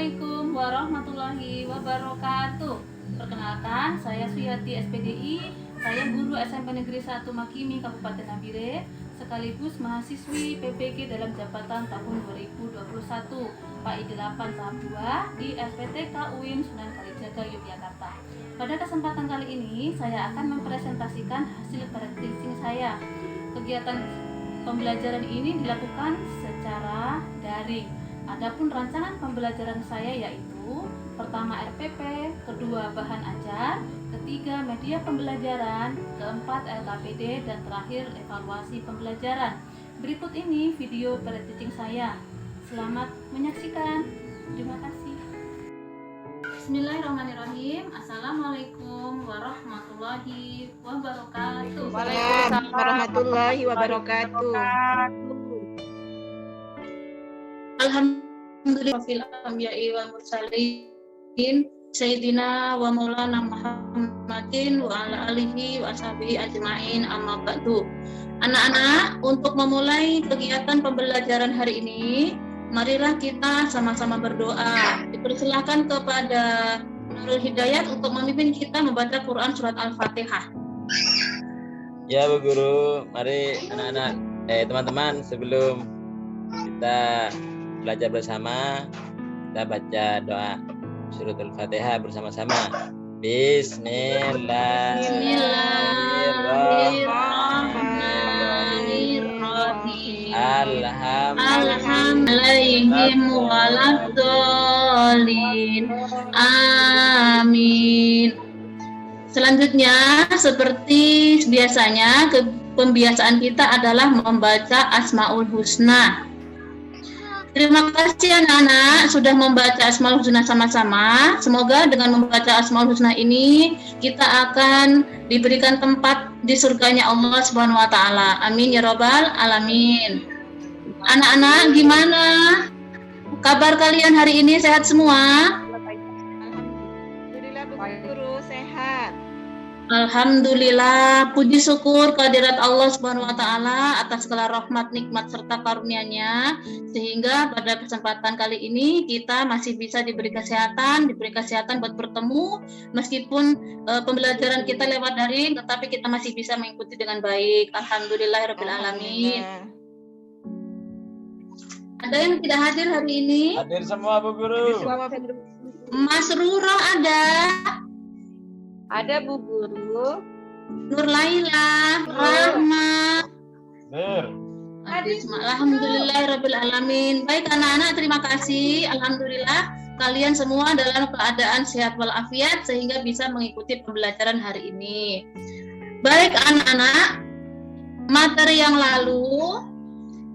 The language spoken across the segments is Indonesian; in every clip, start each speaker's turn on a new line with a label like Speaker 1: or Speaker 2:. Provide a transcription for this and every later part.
Speaker 1: Assalamualaikum warahmatullahi wabarakatuh. Perkenalkan, saya Suyati SPDI. Saya guru SMP Negeri 1 Makimi Kabupaten Nabire, sekaligus mahasiswi PPG dalam jabatan tahun 2021 PAI 8 tahap 2 di SPTK UIN Sunan Kalijaga Yogyakarta. Pada kesempatan kali ini, saya akan mempresentasikan hasil teaching saya. Kegiatan pembelajaran ini dilakukan secara daring. Adapun rancangan pembelajaran saya yaitu pertama RPP, kedua bahan ajar, ketiga media pembelajaran, keempat LKPD, dan terakhir evaluasi pembelajaran. Berikut ini video pre-teaching saya. Selamat menyaksikan. Terima kasih. Bismillahirrahmanirrahim. Assalamualaikum warahmatullahi wabarakatuh.
Speaker 2: Waalaikumsalam warahmatullahi wabarakatuh.
Speaker 1: Alhamdulillah fil anbiya'i wal mursalin sayyidina wa maulana Muhammadin wa ala alihi wa ashabihi ajmain, amma ba'du. Anak-anak, untuk memulai kegiatan pembelajaran hari ini, marilah kita sama-sama berdoa. Dipersilakan kepada Nurul Hidayat untuk memimpin kita membaca Quran surat Al-Fatihah.
Speaker 3: Ya Bu Guru, mari anak-anak, teman-teman, sebelum kita belajar bersama, kita baca doa suratul Fatihah bersama-sama. Bismillahirrahmanirrahim. Alhamdulillahim waladhdallin. Amin. Selanjutnya, seperti biasanya, pembiasaan kita adalah membaca Asmaul Husna. Terima kasih anak-anak sudah membaca Asmaul Husna sama-sama. Semoga dengan membaca Asmaul Husna ini kita akan diberikan tempat di surganya Allah Subhanahu wa taala. Amin ya rabbal alamin. Anak-anak, gimana kabar kalian hari ini? Sehat semua?
Speaker 2: Alhamdulillah Bu Guru, sehat.
Speaker 1: Alhamdulillah, puji syukur kehadirat Allah Subhanahu wa taala atas segala rahmat, nikmat serta karunia-Nya, sehingga pada kesempatan kali ini kita masih bisa diberi kesehatan buat bertemu, meskipun pembelajaran kita lewat daring, tetapi kita masih bisa mengikuti dengan baik. Alhamdulillahirabbil alamin. Ada yang tidak hadir hari ini?
Speaker 3: Hadir semua Bu Guru.
Speaker 1: Mas Ruro ada?
Speaker 2: Ada Bu Guru.
Speaker 1: Nur Laila, Rahma. Alhamdulillahirabbil alamin. Baik anak-anak, terima kasih. Alhamdulillah kalian semua dalam keadaan sehat walafiat sehingga bisa mengikuti pembelajaran hari ini. Baik anak-anak, materi yang lalu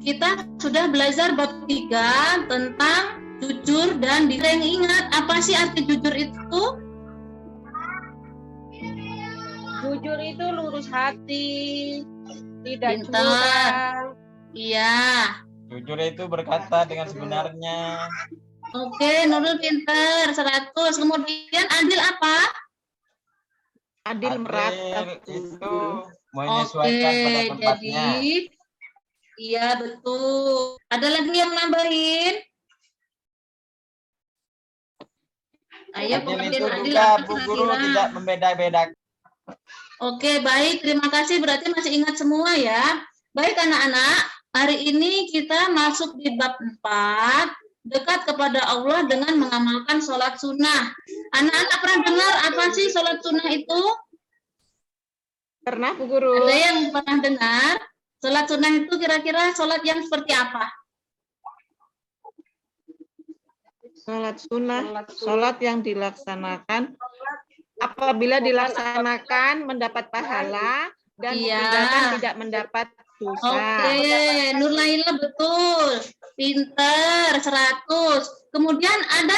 Speaker 1: kita sudah belajar bab 3 tentang jujur dan diri. Yang ingat apa sih arti jujur itu?
Speaker 2: Jujur itu lurus hati, tidak
Speaker 1: Pintar.
Speaker 2: curang.
Speaker 1: Iya.
Speaker 3: Jujur itu berkata dengan sebenarnya.
Speaker 1: Oke, Nurul pintar 100. Kemudian adil apa?
Speaker 2: Adil merata.
Speaker 3: Itu menyesuaikan pada tempatnya.
Speaker 1: Jadi iya betul. Ada lagi yang nambahin? Ayo,
Speaker 3: Adil itu
Speaker 1: adil
Speaker 3: juga
Speaker 1: apa
Speaker 3: Bu Guru
Speaker 1: kira-kira?
Speaker 3: tidak membeda-bedakan.
Speaker 1: Oke, baik. Terima kasih. Berarti masih ingat semua ya. Baik anak-anak, hari ini kita masuk di bab 4, dekat kepada Allah dengan mengamalkan sholat sunnah. Anak-anak pernah dengar apa sih sholat sunnah itu?
Speaker 2: Pernah Bu Guru?
Speaker 1: Ada yang pernah dengar? Sholat sunnah itu kira-kira sholat yang seperti apa?
Speaker 2: Sholat sunnah, sholat yang dilaksanakan apabila dilaksanakan mendapat pahala dan
Speaker 1: Iya.
Speaker 2: ditinggalkan tidak mendapat dosa.
Speaker 1: Oke, Nur Laila betul. Pinter 100. Kemudian ada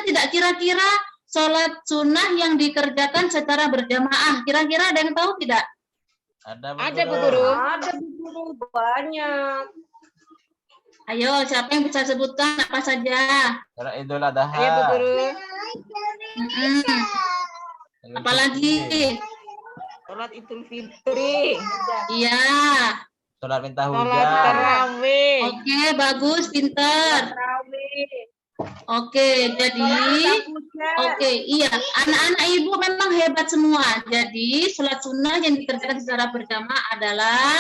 Speaker 1: tidak kira-kira sholat sunnah yang dikerjakan secara berjamaah? Kira-kira ada yang tahu tidak?
Speaker 2: Ada Bu Guru.
Speaker 4: Ada Bu Guru, banyak.
Speaker 1: Ayo, siapa yang bisa sebutkan apa saja?
Speaker 3: Sholat Idul Adha.
Speaker 2: Ayo Bu Guru.
Speaker 1: Apalagi?
Speaker 2: Sholat Idul Fitri.
Speaker 1: Iya.
Speaker 3: Sholat minta
Speaker 2: Sholat
Speaker 3: hujan.
Speaker 2: tarawih.
Speaker 1: Oke, bagus, pinter.
Speaker 4: Tarawih.
Speaker 3: Oke, jadi iya, anak-anak ibu memang hebat semua. Jadi sholat sunnah yang dikerjakan secara berjamaah adalah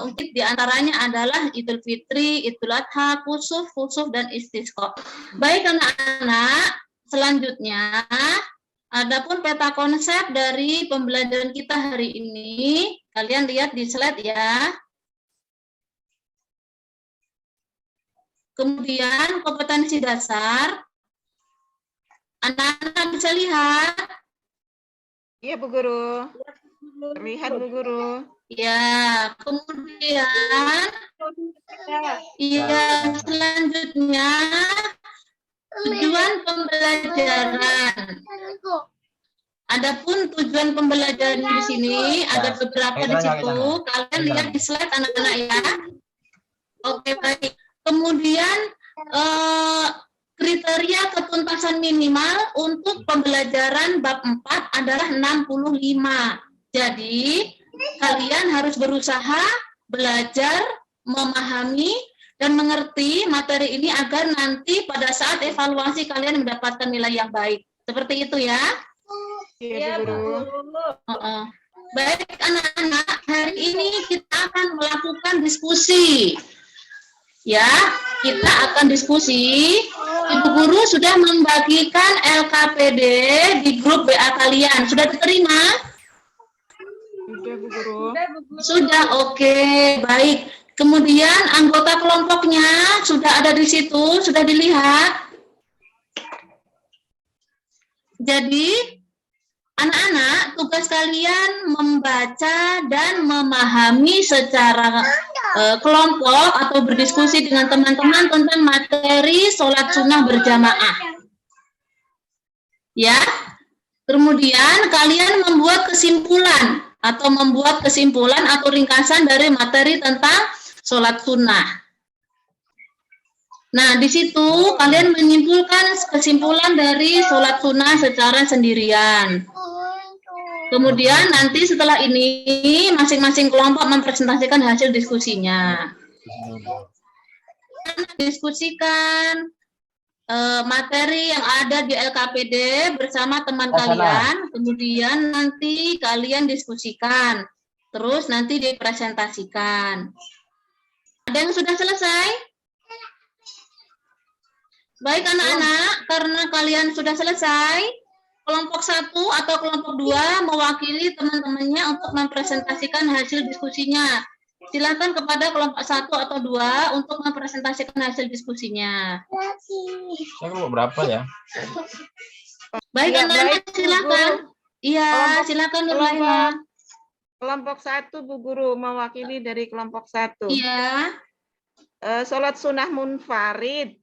Speaker 3: untuk diantaranya adalah Idul Fitri, Idul Adha, Kusuf, dan Istisqa. Baik anak-anak, selanjutnya adapun peta konsep dari pembelajaran kita hari ini, kalian lihat di slide ya. Kemudian kompetensi dasar, anak-anak bisa lihat.
Speaker 2: Iya Bu Guru. Terlihat Bu Guru.
Speaker 3: Ya, kemudian selanjutnya tujuan pembelajaran. Adapun tujuan pembelajaran di sini ada beberapa di situ. Kalian lihat di slide anak-anak ya. Oke, baik. Kemudian kriteria ketuntasan minimal untuk pembelajaran bab 4 adalah 65. Jadi, kalian harus berusaha belajar, memahami, dan mengerti materi ini agar nanti pada saat evaluasi kalian mendapatkan nilai yang baik. Seperti itu ya.
Speaker 2: Iya Bu Guru.
Speaker 3: Baik anak-anak, hari ini kita akan melakukan diskusi. Ya, kita akan diskusi. Ibu Guru sudah membagikan LKPD di grup WA kalian. Sudah diterima?
Speaker 2: Sudah Bu Guru.
Speaker 3: Sudah, oke, baik. Kemudian anggota kelompoknya sudah ada di situ, sudah dilihat. Jadi, anak-anak, tugas kalian membaca dan memahami secara kelompok atau berdiskusi dengan teman-teman tentang materi sholat sunnah berjamaah. Ya, kemudian kalian membuat kesimpulan atau ringkasan dari materi tentang sholat sunnah. Nah, di situ kalian menyimpulkan kesimpulan dari sholat sunnah secara sendirian. Kemudian nanti setelah ini masing-masing kelompok mempresentasikan hasil diskusinya. Diskusikan materi yang ada di LKPD bersama teman kalian. Kemudian nanti kalian diskusikan. Terus nanti dipresentasikan. Ada yang sudah selesai? Baik anak-anak, karena kalian sudah selesai, kelompok 1 atau kelompok 2 mewakili teman-temannya untuk mempresentasikan hasil diskusinya. Silakan kepada kelompok 1 atau 2 untuk mempresentasikan hasil diskusinya.
Speaker 5: Saya kelompok berapa ya?
Speaker 3: Baik
Speaker 2: Ya,
Speaker 3: anak-anak,
Speaker 2: baik, Bu
Speaker 3: silakan.
Speaker 2: Guru.
Speaker 3: Iya, silakan Nurlaila.
Speaker 2: Kelompok 1 Bu Guru mewakili dari kelompok 1.
Speaker 3: Iya.
Speaker 2: Sholat sunnah munfarid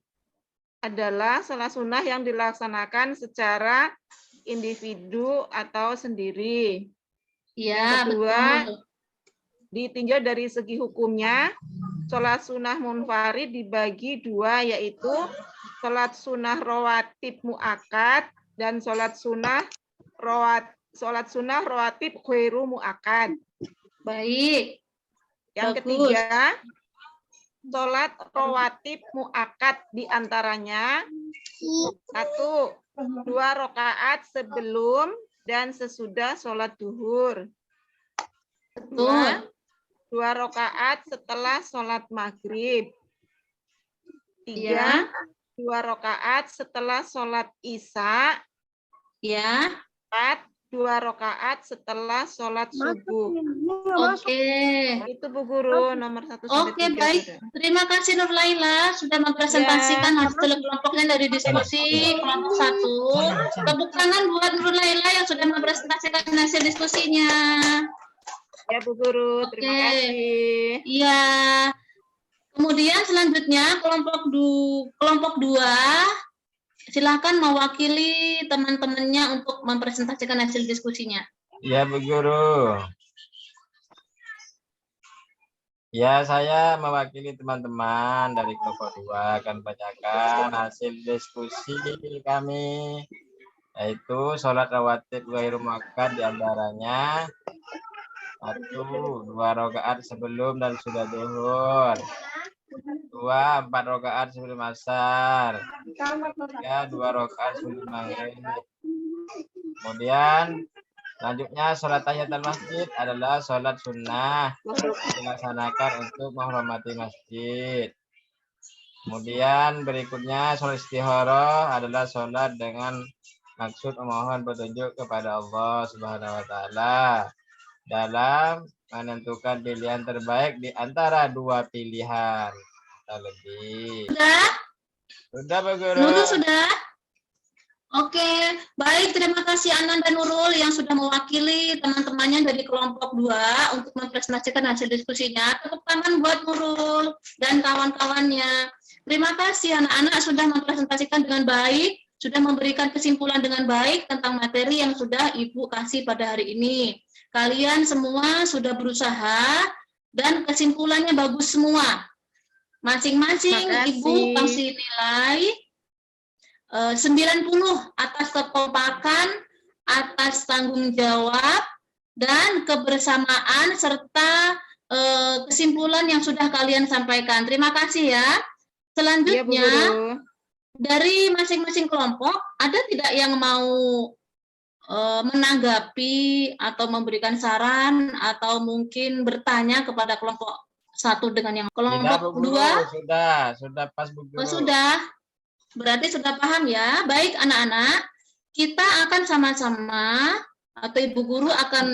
Speaker 2: adalah sholat sunnah yang dilaksanakan secara individu atau sendiri.
Speaker 3: Iya,
Speaker 2: Kedua,
Speaker 3: betul.
Speaker 2: ditinjau dari segi hukumnya, sholat sunnah munfarid dibagi dua, yaitu sholat sunnah rawatib mu'akad dan sholat sunnah rawatib khairu mu'akad.
Speaker 3: Baik.
Speaker 2: Yang
Speaker 3: Bagus.
Speaker 2: ketiga, sholat rawatib mu'akad diantaranya 1, 2 rakaat sebelum dan sesudah sholat duhur.
Speaker 3: Betul.
Speaker 2: 2 rakaat setelah sholat maghrib. 3,
Speaker 3: Ya.
Speaker 2: 2 rakaat setelah sholat isya.
Speaker 3: Ya.
Speaker 2: 4, 2 rakaat setelah sholat subuh.
Speaker 3: Oke.
Speaker 2: Itu Bu Guru nomor 1 sampai 3.
Speaker 3: Oke, baik. Terima kasih Nurlaila sudah mempresentasikan hasil kelompoknya dari diskusi kelompok 1. Tepuk tangan buat Nurlaila yang sudah mempresentasikan hasil diskusinya.
Speaker 2: Ya Bu Guru, terima
Speaker 3: Oke.
Speaker 2: kasih.
Speaker 3: Iya. Kemudian selanjutnya kelompok 2 silahkan mewakili teman-temannya untuk mempresentasikan hasil diskusinya.
Speaker 5: Ya Bu Guru. Ya, saya mewakili teman-teman dari kelompok 2 akan bacakan hasil diskusi kami, yaitu sholat rawatib ghairu muakkad diantaranya 1, 2 rakaat sebelum dan sudah zuhur. 2 4 rakaat sebelum asar. 3 2 rakaat sebelum maghrib. Kemudian selanjutnya sholat tahiyatul masjid adalah sholat sunnah dilaksanakan untuk menghormati masjid. Kemudian berikutnya sholat istikharah adalah sholat dengan maksud memohon petunjuk kepada Allah Subhanahu wa taala dalam menentukan pilihan terbaik di antara dua pilihan. Lebih. Sudah, Pak Guru.
Speaker 3: Nurul sudah? Oke, baik. Terima kasih Anan dan Nurul yang sudah mewakili teman-temannya dari kelompok 2 untuk mempresentasikan hasil diskusinya. Tepuk tangan buat Nurul dan kawan-kawannya. Terima kasih anak-anak sudah mempresentasikan dengan baik, sudah memberikan kesimpulan dengan baik tentang materi yang sudah Ibu kasih pada hari ini. Kalian semua sudah berusaha dan kesimpulannya bagus semua. Masing-masing Ibu kasih nilai 90 atas kekompakan, atas tanggung jawab, dan kebersamaan serta kesimpulan yang sudah kalian sampaikan. Terima kasih ya. Selanjutnya, dari masing-masing kelompok, ada tidak yang mau menanggapi atau memberikan saran atau mungkin bertanya kepada kelompok 1 dengan yang kelompok 2?
Speaker 5: Sudah pas Bu Guru.
Speaker 3: Oh, sudah. Berarti sudah paham ya. Baik anak-anak, kita akan sama-sama atau Ibu Guru akan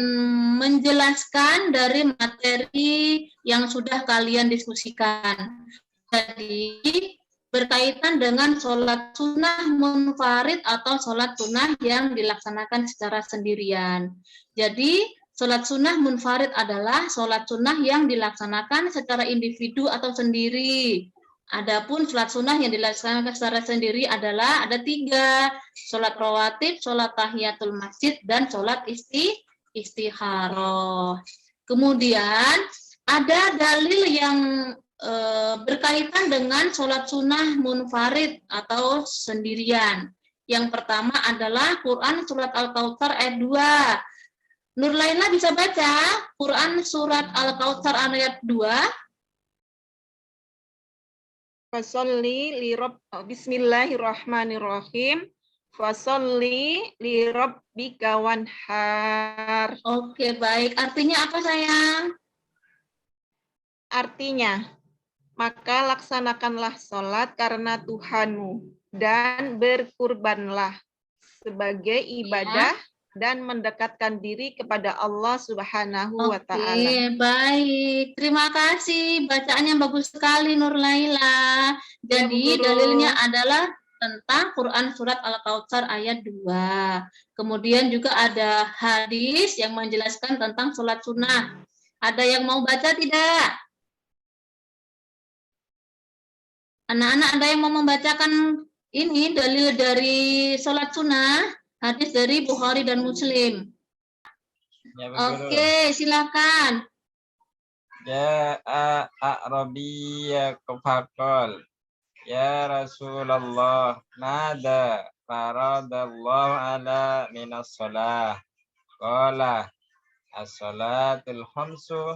Speaker 3: menjelaskan dari materi yang sudah kalian diskusikan. Jadi berkaitan dengan sholat sunnah munfarid atau sholat sunnah yang dilaksanakan secara sendirian. Jadi sholat sunnah munfarid adalah sholat sunnah yang dilaksanakan secara individu atau sendiri. Adapun sholat sunnah yang dilaksanakan secara sendiri adalah ada 3, sholat rawatib, sholat tahiyatul masjid, dan sholat istikharah. Kemudian ada dalil yang berkaitan dengan sholat sunnah munfarid atau sendirian. Yang pertama adalah Quran surat Al-Kautsar ayat 2. Nur Laila bisa baca Quran surat Al-Kautsar ayat 2?
Speaker 2: Fasolli li rabb Bismillahirrahmanirrahim. Fasolli li rabbika wanhar.
Speaker 3: Oke, baik. Artinya apa, sayang?
Speaker 2: Artinya, maka laksanakanlah sholat karena Tuhanmu dan berkurbanlah sebagai ibadah dan mendekatkan diri kepada Allah Subhanahu wa Ta'ala.
Speaker 3: Oke, baik. Terima kasih. Bacaannya bagus sekali, Nur Laila. Jadi, dalilnya adalah tentang Quran surat Al-Kautsar ayat 2. Kemudian juga ada hadis yang menjelaskan tentang sholat sunnah. Ada yang mau baca tidak? Anak-anak ada yang mau membacakan ini dalil dari sholat sunnah, hadis dari Bukhari dan Muslim.
Speaker 5: Ya,
Speaker 3: oke, silakan.
Speaker 5: Ya A'rabiyya kafaqal. Ya Rasulullah, nada faradallahu ala minas shalah. Qala as-salatul khamsu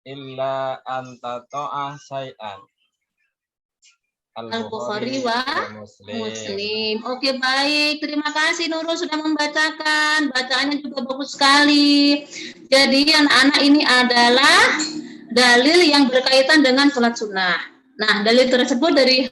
Speaker 5: illa anta ta'ah say'an. Al-Bukhari wa Muslim.
Speaker 3: Oke, baik. Terima kasih Nurul sudah membacakan. Bacaannya juga bagus sekali. Jadi anak-anak ini adalah dalil yang berkaitan dengan sholat sunnah. Nah, dalil tersebut dari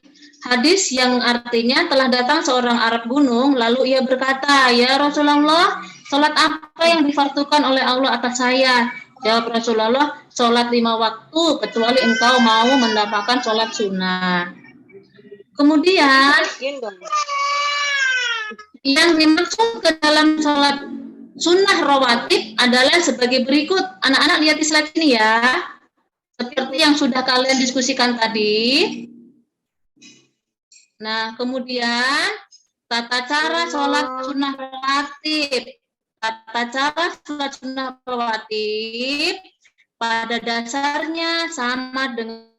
Speaker 3: hadis yang artinya telah datang seorang Arab gunung, lalu ia berkata, "Ya Rasulullah, sholat apa yang difardukan oleh Allah atas saya?" Jawab Rasulullah, "Sholat 5 waktu, kecuali engkau mau mendapatkan sholat sunnah." Kemudian yang dimaksud ke dalam sholat sunnah rawatib adalah sebagai berikut. Anak-anak lihat di slide ini ya. Seperti yang sudah kalian diskusikan tadi. Nah, kemudian tata cara sholat sunnah rawatib. Tata cara sholat sunnah rawatib pada dasarnya sama dengan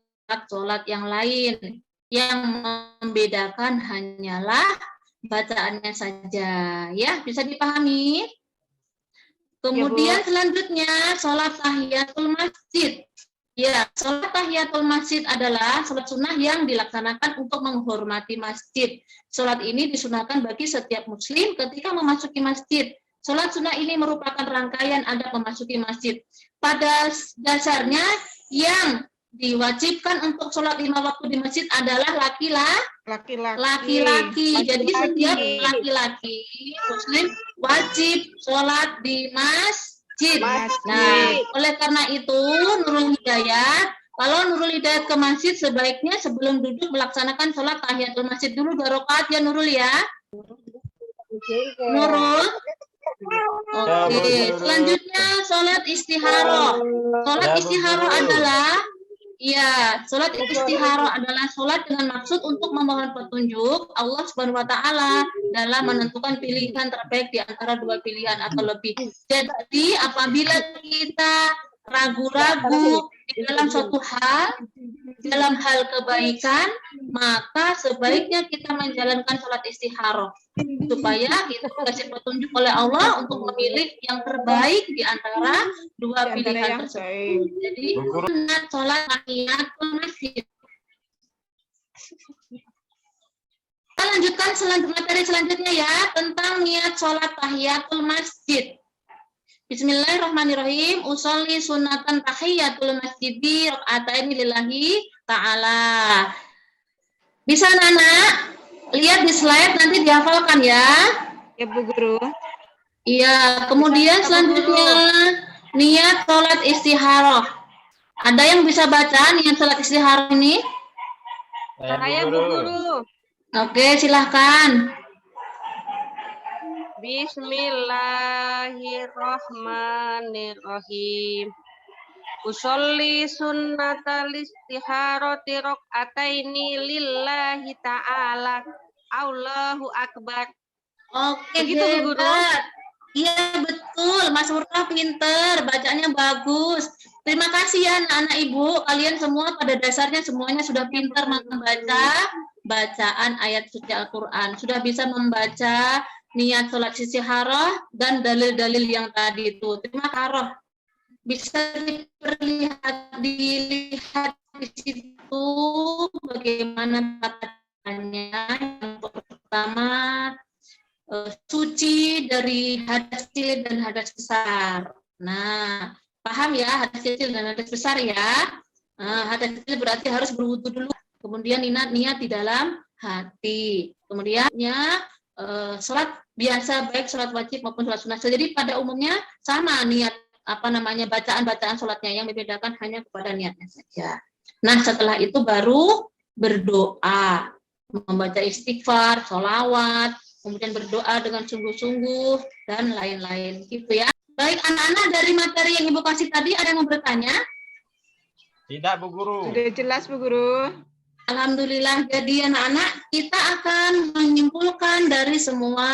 Speaker 3: sholat yang lain. Yang membedakan hanyalah bacaannya saja, ya, bisa dipahami. Kemudian selanjutnya sholat tahiyatul masjid. Ya, sholat tahiyatul masjid adalah sholat sunnah yang dilaksanakan untuk menghormati masjid. Sholat ini disunahkan bagi setiap muslim ketika memasuki masjid. Sholat sunnah ini merupakan rangkaian adab memasuki masjid. Pada dasarnya yang diwajibkan untuk sholat 5 waktu di masjid adalah laki-laki. Jadi setiap laki-laki muslim wajib sholat di masjid. Nah, oleh karena itu Nurul Hidayat, kalau Nurul Hidayat ke masjid sebaiknya sebelum duduk melaksanakan sholat tahiyatul masjid dulu 2 rakaat ya Nurul ya. Nurul. Oke, selanjutnya sholat istikharah. Sholat istikharah adalah sholat istikharah adalah sholat dengan maksud untuk memohon petunjuk Allah Subhanahu wa taala dalam menentukan pilihan terbaik di antara 2 pilihan atau lebih. Jadi apabila kita ragu-ragu di dalam suatu hal, dalam hal kebaikan, maka sebaiknya kita menjalankan sholat istikharah supaya kita dikasih petunjuk oleh Allah untuk memilih yang terbaik di antara 2 pilihan tersebut. Jadi sholat tahiyatul masjid. Kita lanjutkan materi selanjutnya ya tentang niat sholat tahiyatul masjid. Bismillahirrahmanirrahim. Usolli sunatan tahiyatul masjidi raka'ataini lillahi ta'ala. Bisa Nana? Lihat di slide nanti dihafalkan ya.
Speaker 2: Ya Bu Guru.
Speaker 3: Iya, kemudian selanjutnya niat sholat istikharah. Ada yang bisa baca niat sholat istikharah ini?
Speaker 4: Saya Bu Guru.
Speaker 3: Oke, silahkan.
Speaker 4: Bismillahirrahmanirrahim. Usolli sunnatal istikharati raka'ataini lillahi ta'ala. Allahu akbar.
Speaker 3: Oke,
Speaker 4: Begitu, Bu Guru?
Speaker 3: hebat. Iya, betul. Mas Murtah pinter, bacanya bagus. Terima kasih ya anak-anak Ibu. Kalian semua pada dasarnya semuanya sudah pintar membaca bacaan ayat suci Al-Quran. Sudah bisa membaca niat sholat istikharah dan dalil-dalil yang tadi itu. Terima kasih. Bisa dilihat di situ bagaimana bacanya. Yang pertama, suci dari hadas kecil dan hadas besar. Nah, paham ya hadas kecil dan hadas besar ya. Hadas kecil berarti harus berwudu dulu. Kemudian niat di dalam hati. Kemudiannya sholat biasa baik sholat wajib maupun sholat sunnah. Jadi pada umumnya sama niat bacaan sholatnya, yang membedakan hanya kepada niatnya saja. Nah setelah itu baru berdoa, membaca istighfar, sholawat, kemudian berdoa dengan sungguh-sungguh dan lain-lain gitu ya. Baik anak-anak, dari materi yang Ibu kasih tadi ada yang mau bertanya?
Speaker 5: Tidak Bu Guru.
Speaker 2: Sudah jelas Bu Guru.
Speaker 3: Alhamdulillah, jadi anak-anak kita akan menyimpulkan dari semua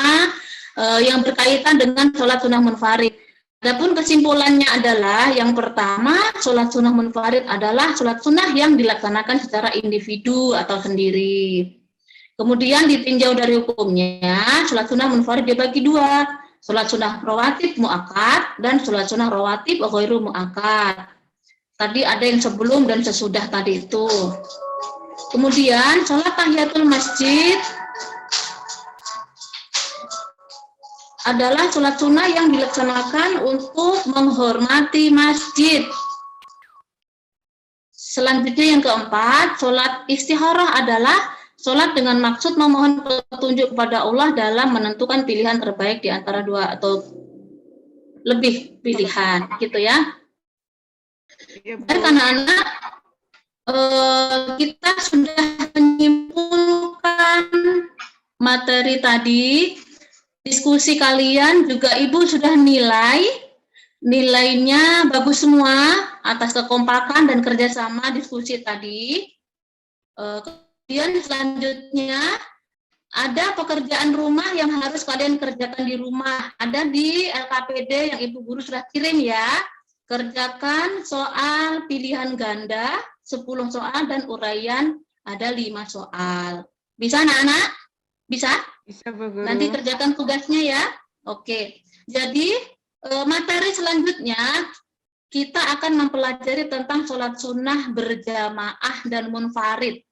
Speaker 3: yang berkaitan dengan sholat sunnah munfarid. Adapun kesimpulannya adalah yang pertama, sholat sunnah munfarid adalah sholat sunnah yang dilaksanakan secara individu atau sendiri. Kemudian ditinjau dari hukumnya, sholat sunnah munfarid dibagi 2, sholat sunnah rawatib muakkad dan sholat sunnah rawatib ghairu muakkad. Tadi ada yang sebelum dan sesudah tadi itu. Kemudian sholat tahiyatul masjid adalah sholat sunnah yang dilaksanakan untuk menghormati masjid. Selanjutnya yang keempat, sholat istikharah adalah sholat dengan maksud memohon petunjuk kepada Allah dalam menentukan pilihan terbaik di antara 2 atau lebih pilihan, gitu ya. Baik anak-anak, kita sudah menyimpulkan materi tadi. Diskusi kalian juga Ibu sudah nilainya bagus semua atas kekompakan dan kerjasama diskusi tadi. Kemudian selanjutnya ada pekerjaan rumah yang harus kalian kerjakan di rumah. Ada di LKPD yang Ibu Guru sudah kirim ya. Kerjakan soal pilihan ganda 10 soal dan uraian ada 5 soal. Bisa anak-anak? Bisa?
Speaker 2: Bisa Bu Guru.
Speaker 3: Nanti kerjakan tugasnya ya. Oke. Jadi materi selanjutnya kita akan mempelajari tentang sholat sunnah berjamaah dan munfarid.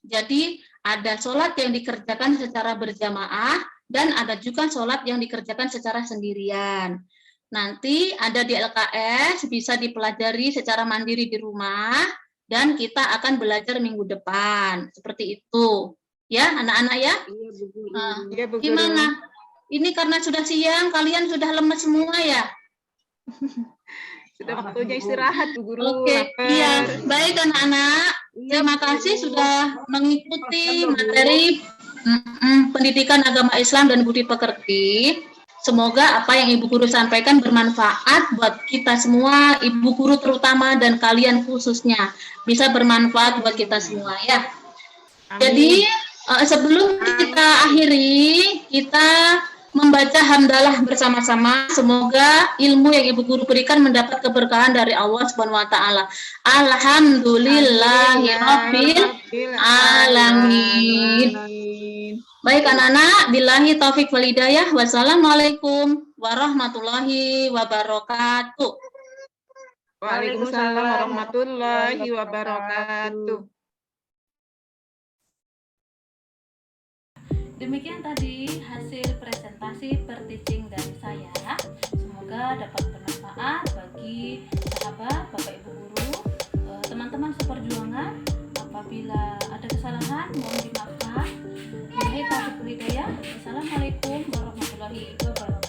Speaker 3: Jadi ada sholat yang dikerjakan secara berjamaah dan ada juga sholat yang dikerjakan secara sendirian. Nanti ada di LKS, bisa dipelajari secara mandiri di rumah, dan kita akan belajar minggu depan. Seperti itu. Ya, anak-anak ya?
Speaker 2: Iya, Bu Guru.
Speaker 3: Gimana? Ini karena sudah siang, kalian sudah lemes semua ya?
Speaker 2: Sudah waktunya istirahat, Bu Guru.
Speaker 3: Oke,
Speaker 2: Lapar.
Speaker 3: iya. Baik anak-anak, terima kasih sudah mengikuti materi pendidikan agama Islam dan budi pekerti. Semoga apa yang Ibu Guru sampaikan bermanfaat buat kita semua, Ibu Guru terutama dan kalian khususnya. Bisa bermanfaat buat kita semua ya.
Speaker 2: Amin.
Speaker 3: Jadi sebelum kita akhiri, kita membaca hamdalah bersama-sama. Semoga ilmu yang Ibu Guru berikan mendapat keberkahan dari Allah Subhanahu wa taala. Alhamdulillahirabbil alamin. Baik anak-anak, billahi taufik wal hidayah. Wassalamualaikum warahmatullahi wabarakatuh.
Speaker 2: Waalaikumsalam warahmatullahi wabarakatuh.
Speaker 1: Demikian tadi hasil presentasi per teaching dari saya. Semoga dapat bermanfaat bagi sahabat, Bapak Ibu Guru, teman-teman seperjuangan. Apabila ada kesalahan, mohon dimaafkan. Wassalamualaikum warahmatullahi wabarakatuh.